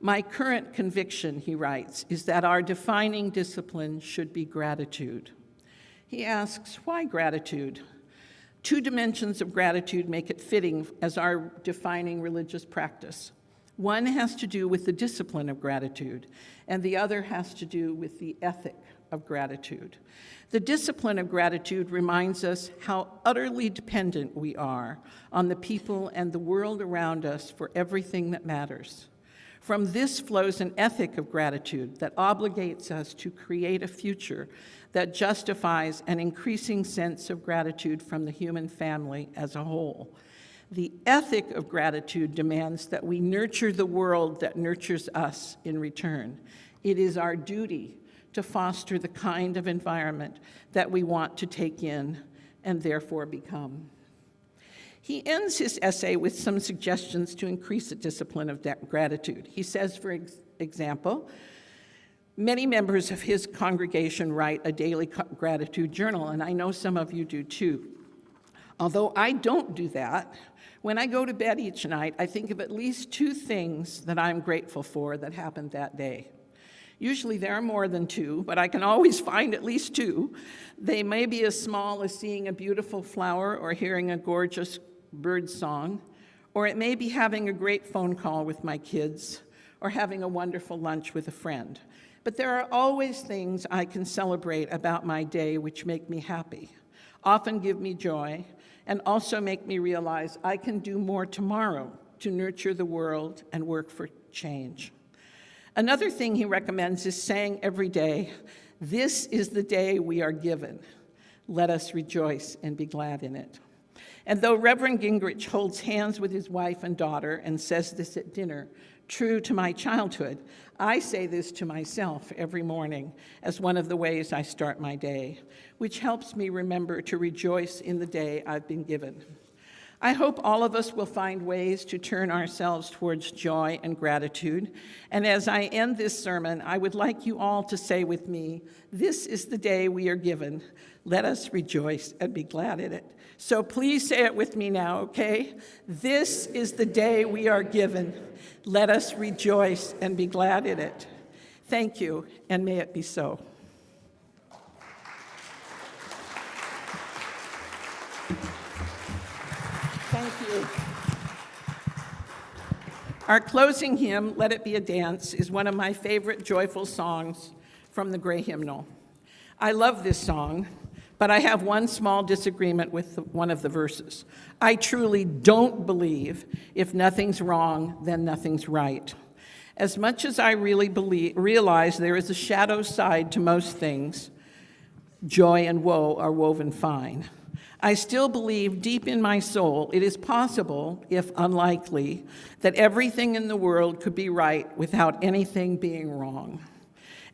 my current conviction, he writes, is that our defining discipline should be gratitude. He asks, why gratitude? Two dimensions of gratitude make it fitting as our defining religious practice. One has to do with the discipline of gratitude, and the other has to do with the ethic of gratitude. The discipline of gratitude reminds us how utterly dependent we are on the people and the world around us for everything that matters. From this flows an ethic of gratitude that obligates us to create a future that justifies an increasing sense of gratitude from the human family as a whole. The ethic of gratitude demands that we nurture the world that nurtures us in return. It is our duty to foster the kind of environment that we want to take in and therefore become. He ends his essay with some suggestions to increase the discipline of gratitude. He says, for example, many members of his congregation write a daily gratitude journal, and I know some of you do too. Although I don't do that, when I go to bed each night, I think of at least two things that I'm grateful for that happened that day. Usually there are more than two, but I can always find at least two. They may be as small as seeing a beautiful flower or hearing a gorgeous bird song, or it may be having a great phone call with my kids, or having a wonderful lunch with a friend. But there are always things I can celebrate about my day which make me happy, often give me joy, and also make me realize I can do more tomorrow to nurture the world and work for change. Another thing he recommends is saying every day, "This is the day we are given. Let us rejoice and be glad in it." And though Reverend Gingrich holds hands with his wife and daughter and says this at dinner, true to my childhood, I say this to myself every morning as one of the ways I start my day, which helps me remember to rejoice in the day I've been given. I hope all of us will find ways to turn ourselves towards joy and gratitude. And as I end this sermon, I would like you all to say with me, "This is the day we are given. Let us rejoice and be glad in it." So please say it with me now, okay? This is the day we are given. Let us rejoice and be glad in it. Thank you, and may it be so. Thank you. Our closing hymn, "Let It Be a Dance," is one of my favorite joyful songs from the Gray Hymnal. I love this song, but I have one small disagreement with one of the verses. I truly don't believe if nothing's wrong, then nothing's right. As much as I really realize there is a shadow side to most things, joy and woe are woven fine. I still believe deep in my soul it is possible, if unlikely, that everything in the world could be right without anything being wrong.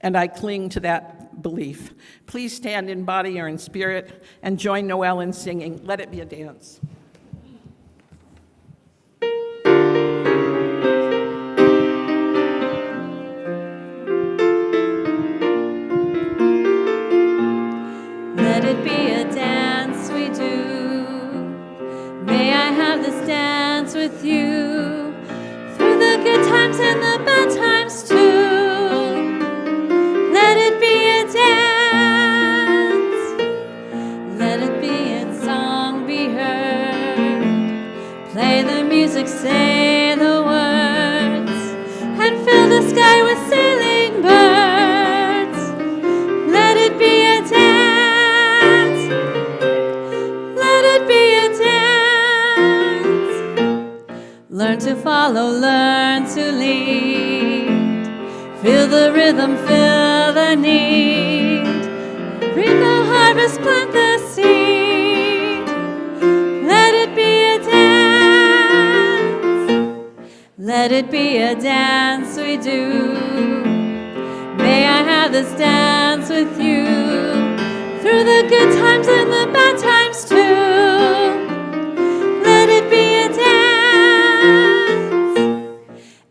And I cling to that belief. Please stand in body or in spirit and join Noel in singing, "Let It Be a Dance." Let it be a dance we do. May I have this dance with you through the good times and the bad times too. Let it be a dance. Let it be in song be heard. Play the music, say the words, and fill the sky with sailing birds. Let it be a dance. Let it be a dance. Learn to follow, learn to lead. Feel the rhythm, feel the need. Reap the harvest, plant the seed. Let it be a dance. Let it be a dance we do. May May I have this dance with you through the good times and the bad times too. Let it be a dance.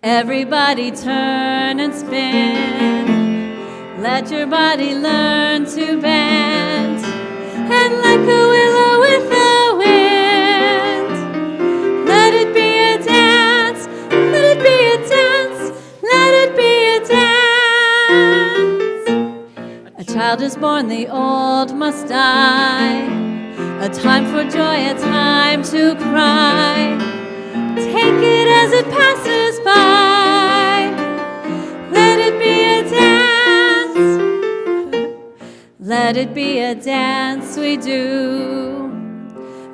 Everybody turn and spin. Let your body learn to bend. And like a willow with the wind. Let it be a dance. Let it be a dance. Let it be a dance. A child is born, the old must die. A time for joy, a time to cry. Take it as it passes by. Let it be a dance. Let it be a dance we do.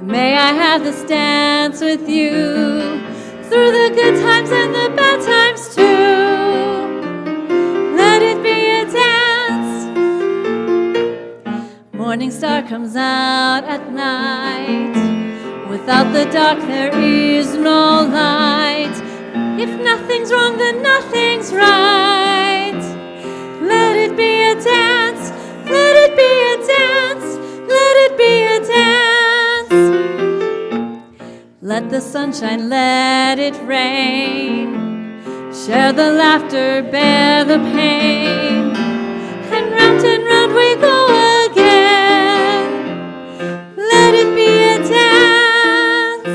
May I have this dance with you through the good times and the bad times too. Let it be a dance. Morning star comes out at night. Without the dark there is no light. If nothing's wrong, then nothing's right. Let it be a dance. Let it be a dance. Let it be a dance. Let the sunshine, let it rain. Share the laughter, bear the pain. And round we go again. Let it be a dance.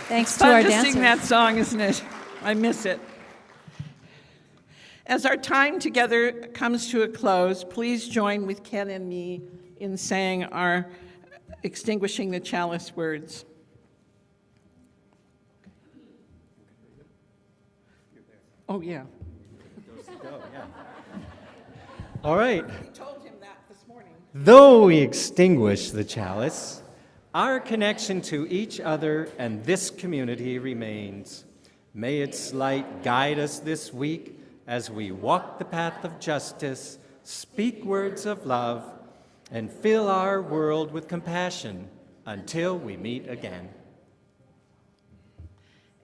Thanks to our Fun to dancers. sing that song, isn't it? I miss it. As our time together comes to a close, please join with Ken and me in saying our extinguishing the chalice words. Oh, yeah. All right. We told him that this morning. Though we extinguish the chalice, our connection to each other and this community remains. May its light guide us this week as we walk the path of justice, speak words of love, and fill our world with compassion until we meet again.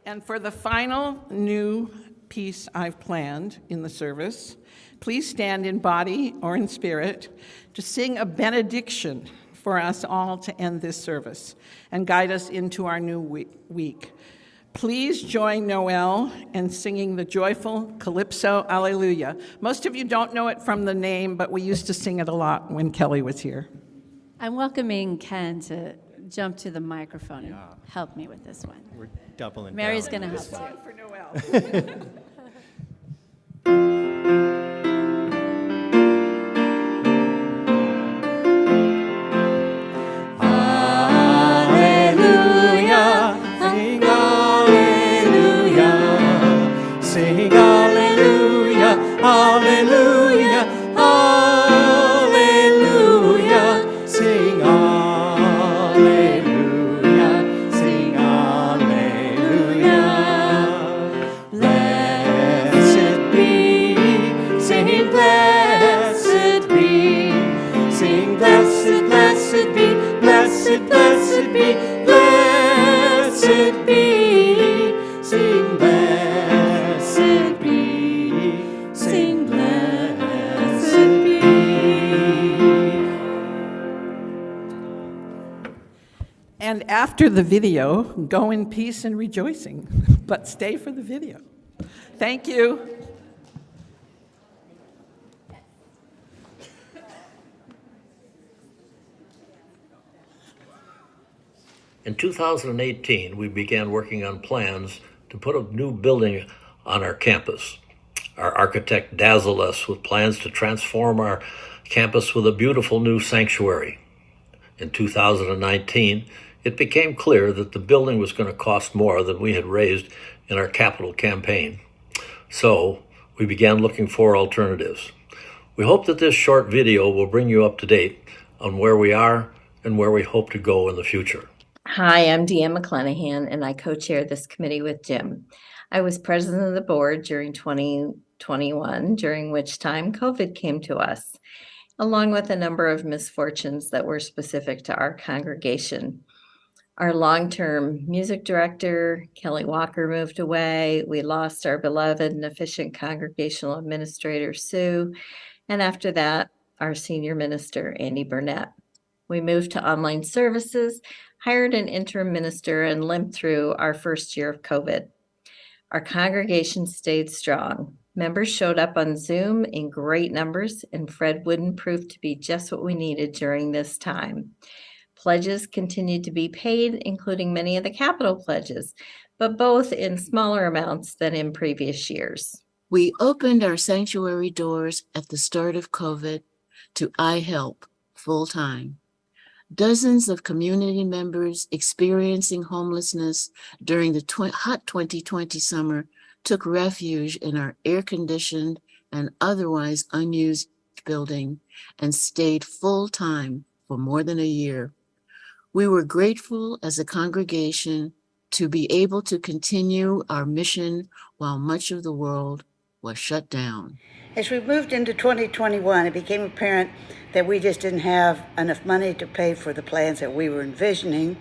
And for the final new piece I've planned in the service, please stand in body or in spirit to sing a benediction for us all to end this service and guide us into our new week. Please join Noel in singing the joyful Calypso Alleluia. Most of you don't know it from the name, but we used to sing it a lot when Kelly was here. I'm welcoming Ken to jump to the microphone and help me with this one. We're doubling Mary's down. going to help too. Song for Noel. Sing hallelujah, hallelujah, hallelujah. Sing hallelujah, sing hallelujah. Blessed be, sing blessed be, sing blessed, blessed be, blessed, blessed be, blessed be, sing blessed. And after the video, go in peace and rejoicing, but stay for the video. Thank you. In 2018, we began working on plans to put a new building on our campus. Our architect dazzled us with plans to transform our campus with a beautiful new sanctuary. In 2019, it became clear that the building was going to cost more than we had raised in our capital campaign. So we began looking for alternatives. We hope that this short video will bring you up to date on where we are and where we hope to go in the future. Hi, I'm Deanne McClenahan, and I co-chair this committee with Jim. I was president of the board during 2021, during which time COVID came to us, along with a number of misfortunes that were specific to our congregation. Our long-term music director, Kelly Walker, moved away. We lost our beloved and efficient congregational administrator, Sue. And after that, our senior minister, Andy Burnett. We moved to online services, hired an interim minister, and limped through our first year of COVID. Our congregation stayed strong. Members showed up on Zoom in great numbers, and Fred Wooden proved to be just what we needed during this time. Pledges continued to be paid, including many of the capital pledges, but both in smaller amounts than in previous years. We opened our sanctuary doors at the start of COVID to iHelp full-time. Dozens of community members experiencing homelessness during the hot 2020 summer took refuge in our air-conditioned and otherwise unused building and stayed full-time for more than a year. We were grateful as a congregation to be able to continue our mission while much of the world was shut down. As we moved into 2021, it became apparent that we just didn't have enough money to pay for the plans that we were envisioning.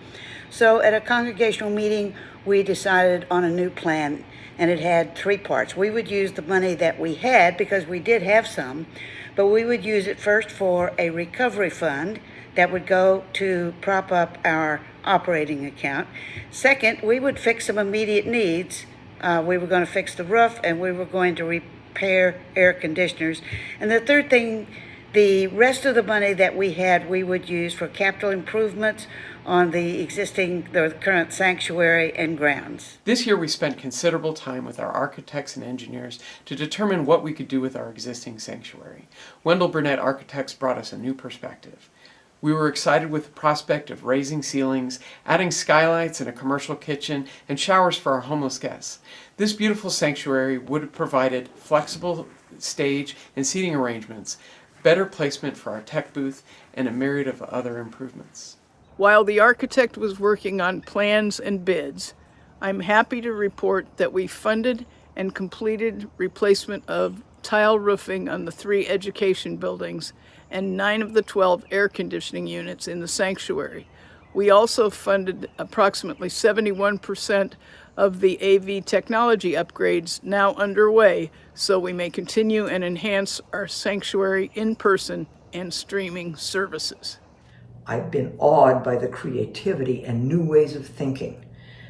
So at a congregational meeting, we decided on a new plan, and it had 3 parts. We would use the money that we had, because we did have some, but we would use it first for a recovery fund that would go to prop up our operating account. Second, we would fix some immediate needs. We were going to fix the roof, and we were going to repair air conditioners. And the third thing, the rest of the money that we had, we would use for capital improvements on the current sanctuary and grounds. This year we spent considerable time with our architects and engineers to determine what we could do with our existing sanctuary. Wendell Burnett Architects brought us a new perspective. We were excited with the prospect of raising ceilings, adding skylights and a commercial kitchen, and showers for our homeless guests. This beautiful sanctuary would have provided flexible stage and seating arrangements, better placement for our tech booth, and a myriad of other improvements. While the architect was working on plans and bids, I'm happy to report that we funded and completed replacement of tile roofing on the 3 education buildings and 9 of the 12 air conditioning units in the sanctuary. We also funded approximately 71% of the AV technology upgrades now underway, so we may continue and enhance our sanctuary in-person and streaming services. I've been awed by the creativity and new ways of thinking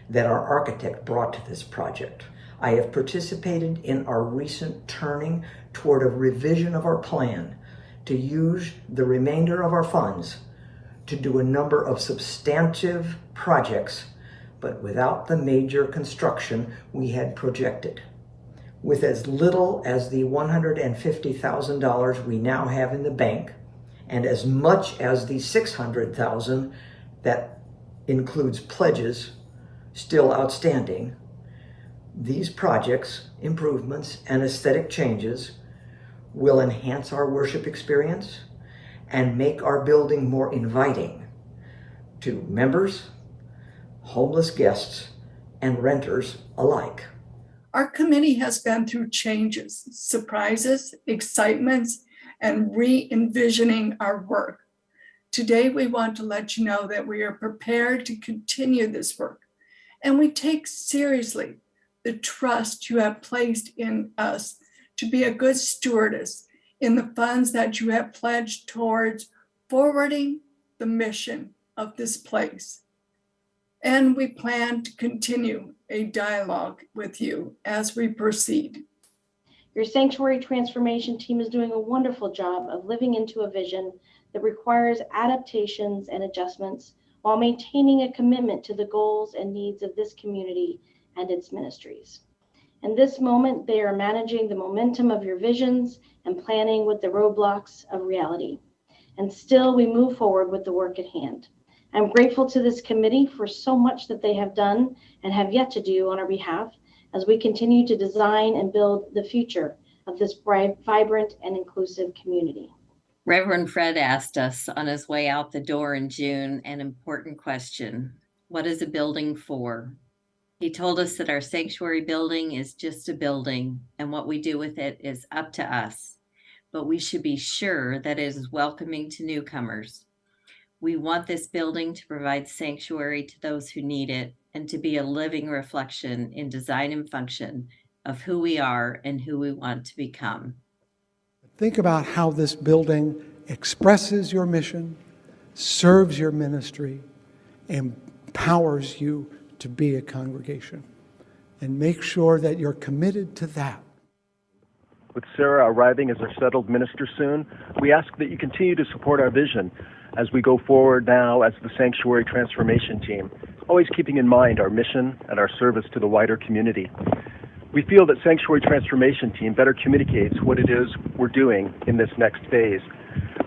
that our architect brought to this project. I have participated in our recent turning toward a revision of our plan to use the remainder of our funds to do a number of substantive projects, but without the major construction we had projected. With as little as the $150,000 we now have in the bank, and as much as the $600,000 that includes pledges still outstanding, these projects, improvements, and aesthetic changes will enhance our worship experience and make our building more inviting to members, homeless guests, and renters alike. Our committee has been through changes, surprises, excitements, and re-envisioning our work. Today, we want to let you know that we are prepared to continue this work, and we take seriously the trust you have placed in us to be a good stewardess in the funds that you have pledged towards forwarding the mission of this place. And we plan to continue a dialogue with you as we proceed. Your sanctuary transformation team is doing a wonderful job of living into a vision that requires adaptations and adjustments while maintaining a commitment to the goals and needs of this community and its ministries. In this moment, they are managing the momentum of your visions and planning with the roadblocks of reality. And still, we move forward with the work at hand. I'm grateful to this committee for so much that they have done and have yet to do on our behalf as we continue to design and build the future of this bright, vibrant, and inclusive community. Reverend Fred asked us on his way out the door in June an important question: what is a building for? He told us that our sanctuary building is just a building, and what we do with it is up to us. But we should be sure that it is welcoming to newcomers. We want this building to provide sanctuary to those who need it and to be a living reflection in design and function of who we are and who we want to become. Think about how this building expresses your mission, serves your ministry, empowers you to be a congregation. And make sure that you're committed to that. With Sarah arriving as our settled minister soon, we ask that you continue to support our vision as we go forward now as the Sanctuary Transformation Team, always keeping in mind our mission and our service to the wider community. We feel that Sanctuary Transformation Team better communicates what it is we're doing in this next phase.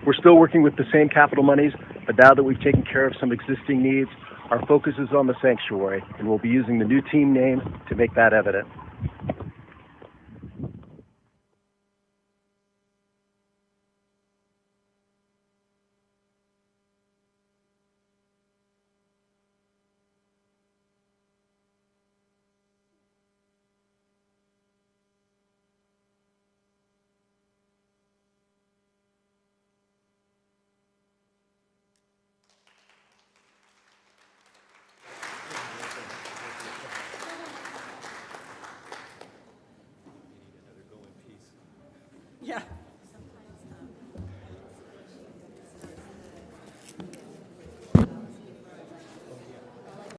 We're still working with the same capital monies, but now that we've taken care of some existing needs, our focus is on the sanctuary, and we'll be using the new team name to make that evident.